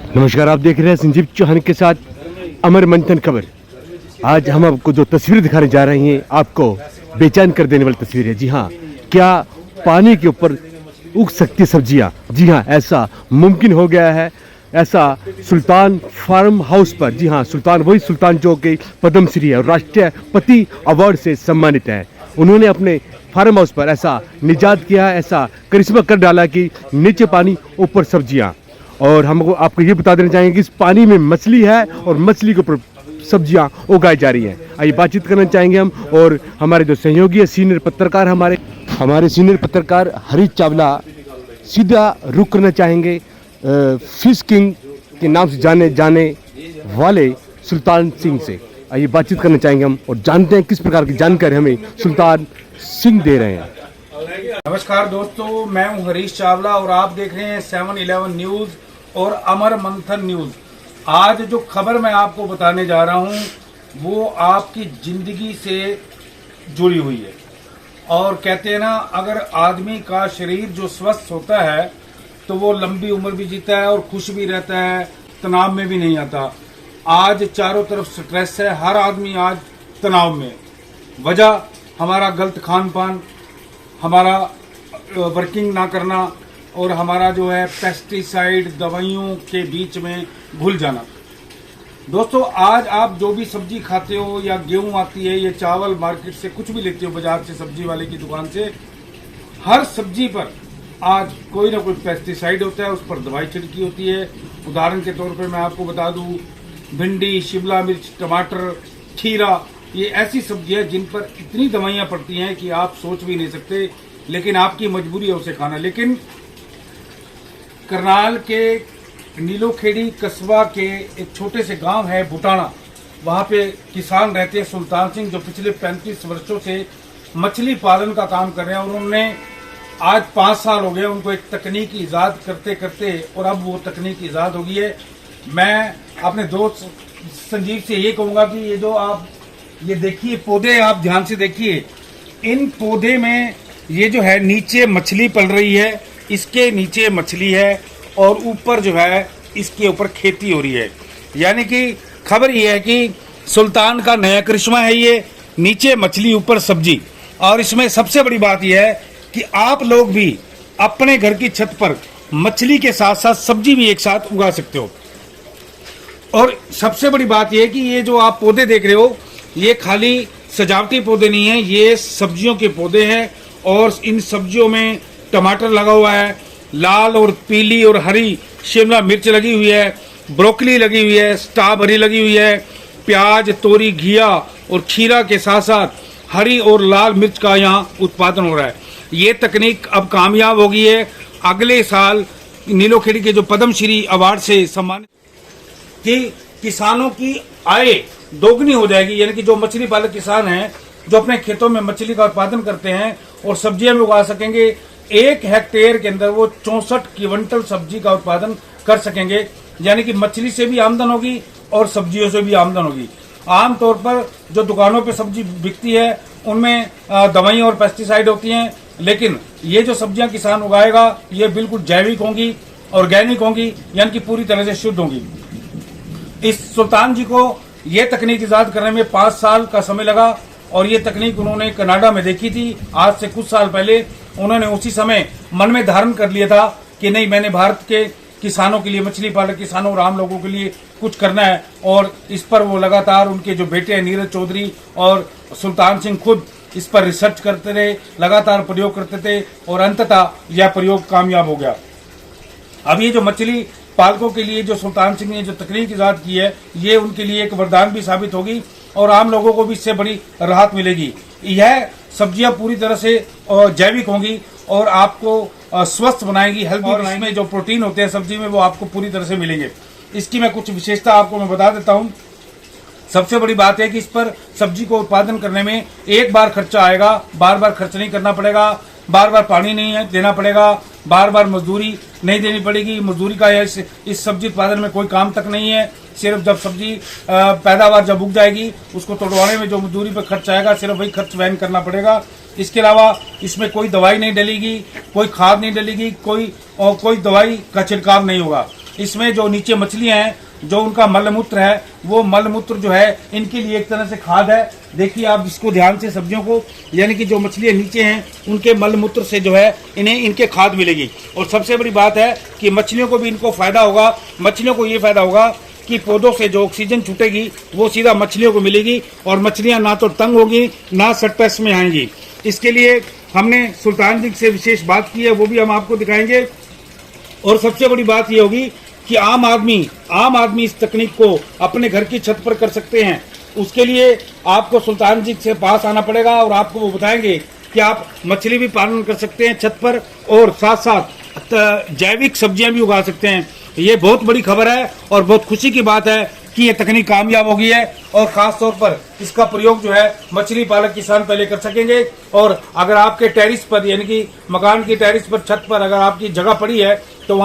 नमस्कार, आप देख रहे हैं संजीव चौहान के साथ अमर मंथन खबर। आज हम आपको जो तस्वीर दिखाने जा रहे हैं, आपको बेचैन कर देने वाली तस्वीर है। जी हाँ, क्या पानी के ऊपर उग सकती सब्जियां? जी हाँ, ऐसा मुमकिन हो गया है। ऐसा सुल्तान फार्म हाउस पर, जी हाँ, सुल्तान वही सुल्तान जो कि पद्मश्री है और राष्ट्रपति अवार्ड से सम्मानित है। उन्होंने अपने फार्म हाउस पर ऐसा निजात किया, ऐसा करिश्मा कर डाला कि नीचे पानी ऊपर सब्जियां। और हम आपको ये बता देना चाहेंगे कि इस पानी में मछली है और मछली के ऊपर सब्जियां उगाई जा रही हैं। आइए बातचीत करना चाहेंगे हम, और हमारे जो सहयोगी है सीनियर पत्रकार हमारे सीनियर पत्रकार हरीश चावला सीधा रुख करना चाहेंगे फिश किंग के नाम से जाने वाले सुल्तान सिंह से। आइए बातचीत करना चाहेंगे हम और जानते हैं किस प्रकार की जानकारी हमें सुल्तान सिंह दे रहे हैं। नमस्कार दोस्तों, मैं हूं हरीश चावला और आप देख रहे हैं 7/11 न्यूज और अमर मंथन न्यूज। आज जो खबर मैं आपको बताने जा रहा हूं वो आपकी जिंदगी से जुड़ी हुई है। और कहते हैं ना, अगर आदमी का शरीर जो स्वस्थ होता है तो वो लंबी उम्र भी जीता है और खुश भी रहता है, तनाव में भी नहीं आता। आज चारों तरफ स्ट्रेस है, हर आदमी आज तनाव में। वजह हमारा गलत खान पान, हमारा वर्किंग ना करना और हमारा जो है पेस्टिसाइड दवाइयों के बीच में भूल जाना। दोस्तों, आज आप जो भी सब्जी खाते हो या गेहूं आती है या चावल मार्केट से कुछ भी लेते हो, बाजार से, सब्जी वाले की दुकान से, हर सब्जी पर आज कोई ना कोई पेस्टिसाइड होता है, उस पर दवाई छिड़की होती है। उदाहरण के तौर पर मैं आपको बता दूं, भिंडी, शिमला मिर्च, टमाटर, खीरा, ये ऐसी सब्जियां जिन पर इतनी दवाइयां पड़ती हैं कि आप सोच भी नहीं सकते, लेकिन आपकी मजबूरी है उसे खाना। लेकिन करनाल के नीलोखेड़ी कस्बा के एक छोटे से गांव है भुटाना, वहां पे किसान रहते हैं सुल्तान सिंह, जो पिछले 35 वर्षों से मछली पालन का काम कर रहे हैं। और उन्होंने आज 5 साल हो गए उनको एक तकनीक ईजाद करते करते, और अब वो तकनीक ईजाद हो गई है। मैं अपने दोस्त संजीव से ये कहूंगा कि ये जो आप ये देखिए पौधे, आप ध्यान से देखिए, इन पौधे में ये जो है नीचे मछली पल रही है, इसके नीचे मछली है और ऊपर जो है इसके ऊपर खेती हो रही है। यानी कि खबर ये है कि सुल्तान का नया करिश्मा है ये, नीचे मछली ऊपर सब्जी। और इसमें सबसे बड़ी बात यह है कि आप लोग भी अपने घर की छत पर मछली के साथ साथ सब्जी भी एक साथ उगा सकते हो। और सबसे बड़ी बात यह है कि ये जो आप पौधे देख रहे हो, ये खाली सजावटी पौधे नहीं है, ये सब्जियों के पौधे हैं। और इन सब्जियों में टमाटर लगा हुआ है, लाल और पीली और हरी शिमला मिर्च लगी हुई है, ब्रोकली लगी हुई है, स्ट्रॉबेरी लगी हुई है, प्याज, तोरी, घिया और खीरा के साथ साथ हरी और लाल मिर्च का यहाँ उत्पादन हो रहा है। ये तकनीक अब कामयाब हो गई है। अगले साल नीलोखेड़ी के जो पद्मश्री अवार्ड से सम्मानित कि किसानों की आय दोगुनी हो जाएगी। यानी कि जो मछली पालक किसान हैं, जो अपने खेतों में मछली का उत्पादन करते हैं और सब्जियां भी उगा सकेंगे, 1 हेक्टेयर के अंदर वो 64 क्विंटल सब्जी का उत्पादन कर सकेंगे। यानी कि मछली से भी आमदन होगी और सब्जियों से भी आमदन होगी। आमतौर पर जो दुकानों पे सब्जी बिकती है उनमें दवाइयां और पेस्टिसाइड होती हैं, लेकिन ये जो सब्जियां किसान उगाएगा ये बिल्कुल जैविक होंगी, ऑर्गेनिक होंगी, यानी कि पूरी तरह से शुद्ध होंगी। इस सुल्तान जी को ये तकनीक ईजाद करने में 5 साल का समय लगा और ये तकनीक उन्होंने कनाडा में देखी थी आज से कुछ साल पहले। उन्होंने उसी समय मन में धारण कर लिया था कि नहीं, मैंने भारत के किसानों के लिए, मछली पालक किसानों और आम लोगों के लिए कुछ करना है। और इस पर वो लगातार, उनके जो बेटे हैं नीरज चौधरी और सुल्तान सिंह, खुद इस पर रिसर्च करते रहे, लगातार प्रयोग करते थे और अंततः यह प्रयोग कामयाब हो गया। अब ये जो मछली पालकों के लिए जो सुल्तान सिंह ने जो तकनीक ईजाद की है, ये उनके लिए एक वरदान भी साबित होगी और आम लोगों को भी इससे बड़ी राहत मिलेगी। यह सब्जियां पूरी तरह से जैविक होंगी और आपको स्वस्थ बनाएगी, हेल्दी बनाएगी। इसमें जो प्रोटीन होते हैं सब्जी में, वो आपको पूरी तरह से मिलेंगे। इसकी मैं कुछ विशेषता आपको मैं बता देता हूँ। सबसे बड़ी बात है कि इस पर सब्जी को उत्पादन करने में एक बार खर्चा आएगा, बार बार खर्च नहीं करना पड़ेगा, बार बार पानी नहीं देना पड़ेगा, बार बार मजदूरी नहीं देनी पड़ेगी। मजदूरी का इस सब्जी उत्पादन में कोई काम तक नहीं है। सिर्फ जब सब्जी पैदावार जब उग जाएगी, उसको तोड़वाने में जो मजदूरी पर खर्च आएगा, सिर्फ वही खर्च वहन करना पड़ेगा। इसके अलावा इसमें कोई दवाई नहीं डलेगी, कोई खाद नहीं डलेगी, कोई दवाई का छिड़काव नहीं होगा। इसमें जो नीचे मछलियां हैं, जो उनका मलमूत्र है, वो मलमूत्र जो है इनके लिए एक तरह से खाद है। देखिए आप इसको ध्यान से, सब्जियों को, यानी कि जो मछलियां नीचे हैं उनके मलमूत्र से जो है इन्हें इनके खाद मिलेगी। और सबसे बड़ी बात है कि मछलियों को भी इनको फायदा होगा। मछलियों को ये फायदा होगा कि पौधों से जो ऑक्सीजन छूटेगी वो सीधा मछलियों को मिलेगी और मछलियां ना तो तंग होगी ना सटपेस में आएंगी। इसके लिए हमने सुल्तान जी से विशेष बात की है, वो भी हम आपको दिखाएंगे। और सबसे बड़ी बात ये होगी कि आम आदमी इस तकनीक को अपने घर की छत पर कर सकते हैं। उसके लिए आपको सुल्तान जी से पास आना पड़ेगा और आपको वो बताएंगे कि आप मछली भी पालन कर सकते हैं छत पर और साथ साथ जैविक सब्जियां भी उगा सकते हैं। ये बहुत बड़ी खबर है और बहुत खुशी की बात है कि ये तकनीक कामयाब हो गई है और खास तौर पर इसका प्रयोग जो है मछली पालक किसान पहले कर सकेंगे। और अगर आपके टेरिस पर, यानी कि मकान की टेरिस पर, छत पर अगर आपकी जगह पड़ी है तो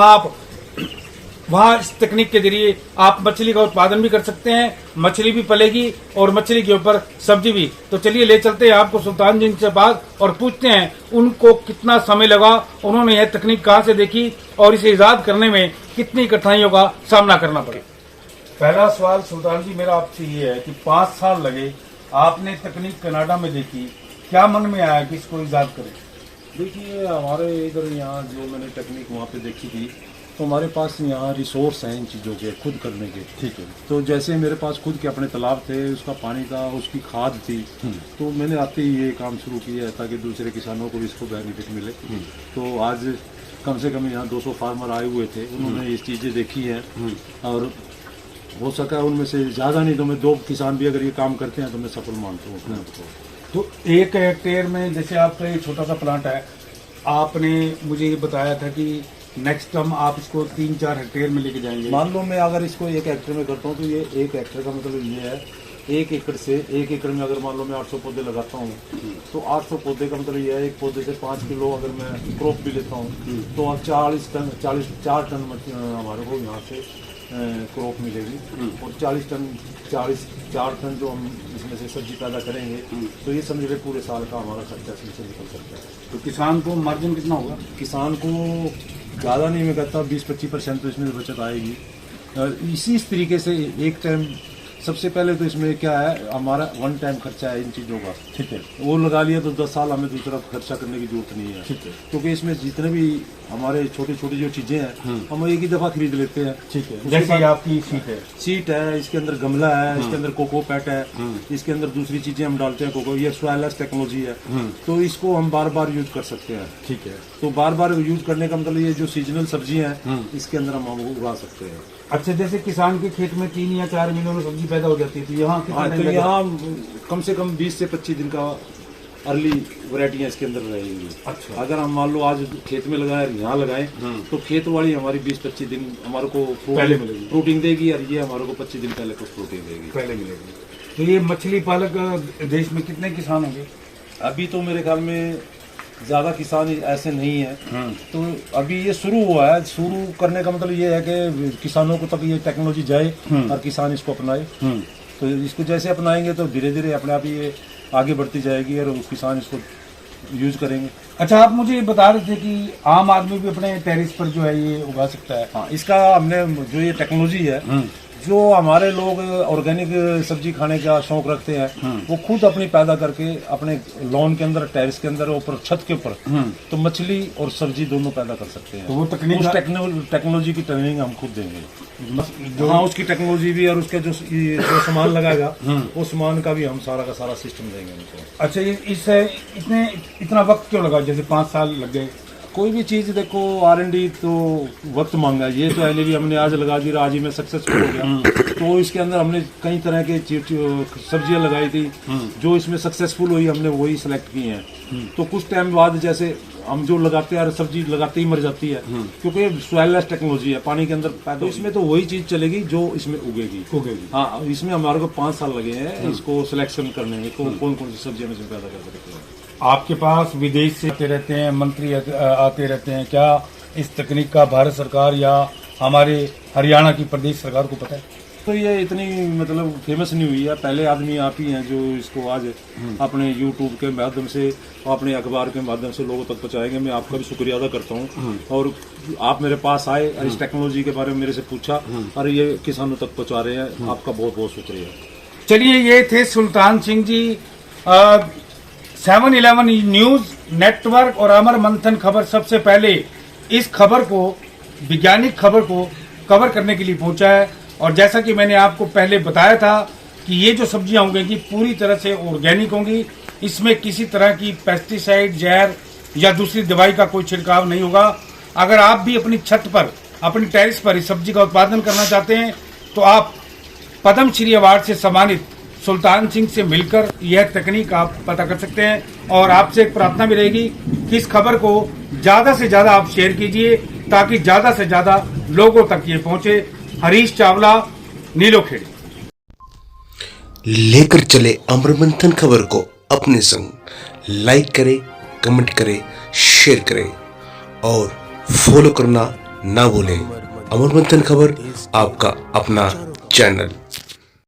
वहाँ इस तकनीक के जरिए आप मछली का उत्पादन भी कर सकते हैं, मछली भी पलेगी और मछली के ऊपर सब्जी भी। तो चलिए ले चलते हैं आपको सुल्तान जी से बात और पूछते हैं उनको कितना समय लगा, उन्होंने यह तकनीक कहाँ से देखी और इसे ईजाद करने में कितनी कठिनाइयों का सामना करना पड़े। पहला सवाल सुल्तान जी मेरा आपसे ये है कि 5 साल लगे, आपने तकनीक कनाडा में देखी, क्या मन में आया कि इसको ईजाद करें? देखिए हमारे इधर यहाँ जो मैंने टेक्निक वहाँ पे देखी थी, तो हमारे पास यहाँ रिसोर्स हैं इन चीज़ों के खुद करने के। ठीक है। तो जैसे मेरे पास खुद के अपने तालाब थे, उसका पानी था, उसकी खाद थी, तो मैंने आते ही ये काम शुरू किया ताकि दूसरे किसानों को भी इसको बेनिफिट मिले। तो आज कम से कम यहाँ 200 फार्मर आए हुए थे, उन्होंने ये चीज़ें देखी हैं और हो सका उनमें से ज़्यादा नहीं तो मैं 2 किसान भी अगर ये काम करते हैं तो मैं सफल मानता हूँ अपने आप को। तो 1 हेक्टेयर में जैसे आपका ये छोटा सा प्लांट है, आपने मुझे ये बताया था कि नेक्स्ट टर्म आप इसको 3-4 हेक्टेयर में लेके जाएंगे। मान लो मैं अगर इसको 1 हेक्टेयर में करता हूँ तो ये 1 हेक्टेयर का मतलब ये है 1 एकड़ से 1 एकड़ में अगर मान लो मैं 800 पौधे लगाता हूँ तो 800 पौधे का मतलब ये है एक पौधे से 5 किलो अगर मैं क्रॉप भी लेता हूँ तो अब 4 टन हमारे को यहाँ से क्रॉप मिलेगी और 4 टन जो हम इसमें से सब्जी पैदा करेंगे तो ये समझ लो पूरे साल का हमारा खर्चा इससे निकल सकता है। तो किसान को मार्जिन कितना होगा? किसान को ज़्यादा नहीं मैं कहता 20-25% तो इसमें बचत आएगी। इसी तरीके से एक टाइम सबसे पहले तो इसमें क्या है हमारा 1 टाइम खर्चा है इन चीज़ों का। ठीक है। वो लगा लिया तो 10 साल हमें दूसरा खर्चा करने की जरूरत नहीं है। ठीक है। क्योंकि इसमें जितने भी हमारे छोटी छोटी जो चीज़ें हैं हम एक ही दफ़ा खरीद लेते हैं। ठीक है। जैसे आपकी सीट है, इसके अंदर गमला है, इसके अंदर कोको पैट है, इसके अंदर दूसरी चीज़ें हम डालते हैं कोको, ये सॉइललेस टेक्नोलॉजी है तो इसको हम बार बार यूज कर सकते हैं। ठीक है। तो बार बार यूज करने का मतलब ये जो सीजनल सब्जियां हैं इसके अंदर हम उगा सकते हैं। अच्छा, जैसे किसान के खेत में 3 या 4 महीनों में सब्जी पैदा हो जाती है तो यहाँ तो यहाँ कम से कम 20 से 25 दिन का अर्ली वैरायटियाँ इसके अंदर रहेंगी। अच्छा। अगर हम मान लो आज खेत में लगाए यहाँ लगाएं तो खेत वाली हमारी 20-25 दिन हमारे को पहले मिलेगी, प्रोटीन देगी और ये हमारे को 25 दिन पहले कुछ प्रोटीन देगी, पहले मिलेगी। तो ये मछली पालक देश में कितने किसान होंगे? अभी तो मेरे ख्याल में ज़्यादा किसान ऐसे नहीं है। तो अभी ये शुरू हुआ है, शुरू करने का मतलब ये है कि किसानों को तक ये टेक्नोलॉजी जाए और किसान इसको अपनाए। तो इसको जैसे अपनाएंगे तो धीरे धीरे अपने आप ये आगे बढ़ती जाएगी और किसान इसको यूज करेंगे। अच्छा, आप मुझे ये बता रहे थे कि आम आदमी भी अपने टेरिस पर जो है ये उगा सकता है। हाँ, इसका हमने जो ये टेक्नोलॉजी है, जो हमारे लोग ऑर्गेनिक सब्जी खाने का शौक रखते हैं वो खुद अपनी पैदा करके अपने लॉन के अंदर, टेरिस के अंदर, ऊपर छत के ऊपर तो मछली और सब्जी दोनों पैदा कर सकते हैं। तो वो टेक्नोलॉजी की ट्रेनिंग हम खुद देंगे। हाँ, उसकी टेक्नोलॉजी भी और उसका जो सामान लगाएगा वो सामान का भी हम सारा का सारा सिस्टम देंगे उनको। अच्छा, इसने इतना वक्त क्यों लगा? जैसे 5 साल लग गए। कोई भी चीज़ देखो R&D तो वक्त मांगा है। ये तो है भी हमने आज लगा दी, आज ही में सक्सेसफुल हो गया। तो इसके अंदर हमने कई तरह के सब्जियां लगाई थी, जो इसमें सक्सेसफुल हुई हमने वही सिलेक्ट की हैं। तो कुछ टाइम बाद जैसे हम जो लगाते हैं सब्जी लगाते ही मर जाती है क्योंकि सॉइललेस टेक्नोलॉजी है, पानी के अंदर पैदा, इसमें तो वही चीज़ चलेगी जो इसमें उगेगी। हाँ, इसमें हमारे को 5 साल लगे हैं इसको सिलेक्शन करने में कौन कौन सी सब्जियां इसमें पैदा कर सकते हैं। आपके पास विदेश से आते रहते हैं, मंत्री आते रहते हैं, क्या इस तकनीक का भारत सरकार या हमारे हरियाणा की प्रदेश सरकार को पता है? तो ये इतनी मतलब फेमस नहीं हुई है, पहले आदमी आप ही हैं जो इसको आज अपने यूट्यूब के माध्यम से, अपने अखबार के माध्यम से लोगों तक पहुंचाएंगे। मैं आपका भी शुक्रिया अदा करता हूं, और आप मेरे पास आए और इस टेक्नोलॉजी के बारे में मेरे से पूछा और ये किसानों तक पहुंचा रहे हैं, आपका बहुत बहुत शुक्रिया। चलिए, ये थे सुल्तान सिंह जी 7/11 न्यूज नेटवर्क और अमर मंथन खबर सबसे पहले इस खबर को, वैज्ञानिक खबर को कवर करने के लिए पहुंचा है। और जैसा कि मैंने आपको पहले बताया था कि ये जो सब्जियां होंगी पूरी तरह से ऑर्गेनिक होंगी, इसमें किसी तरह की पेस्टिसाइड, जहर या दूसरी दवाई का कोई छिड़काव नहीं होगा। अगर आप भी अपनी छत पर, अपनी टेरेस पर इस सब्जी का उत्पादन करना चाहते हैं तो आप पद्मश्री अवार्ड से सम्मानित सुल्तान सिंह से मिलकर यह तकनीक आप पता कर सकते हैं। और आपसे एक प्रार्थना भी रहेगी कि इस खबर को ज्यादा से ज्यादा आप शेयर कीजिए ताकि ज्यादा से ज्यादा लोगों तक ये पहुंचे। हरीश चावला, नीलोखेड़ी। लेकर चले अमर मंथन खबर को अपने संग। लाइक करें, कमेंट करें, शेयर करें और फॉलो करना ना भूलें। अमर मंथन खबर आपका अपना चैनल।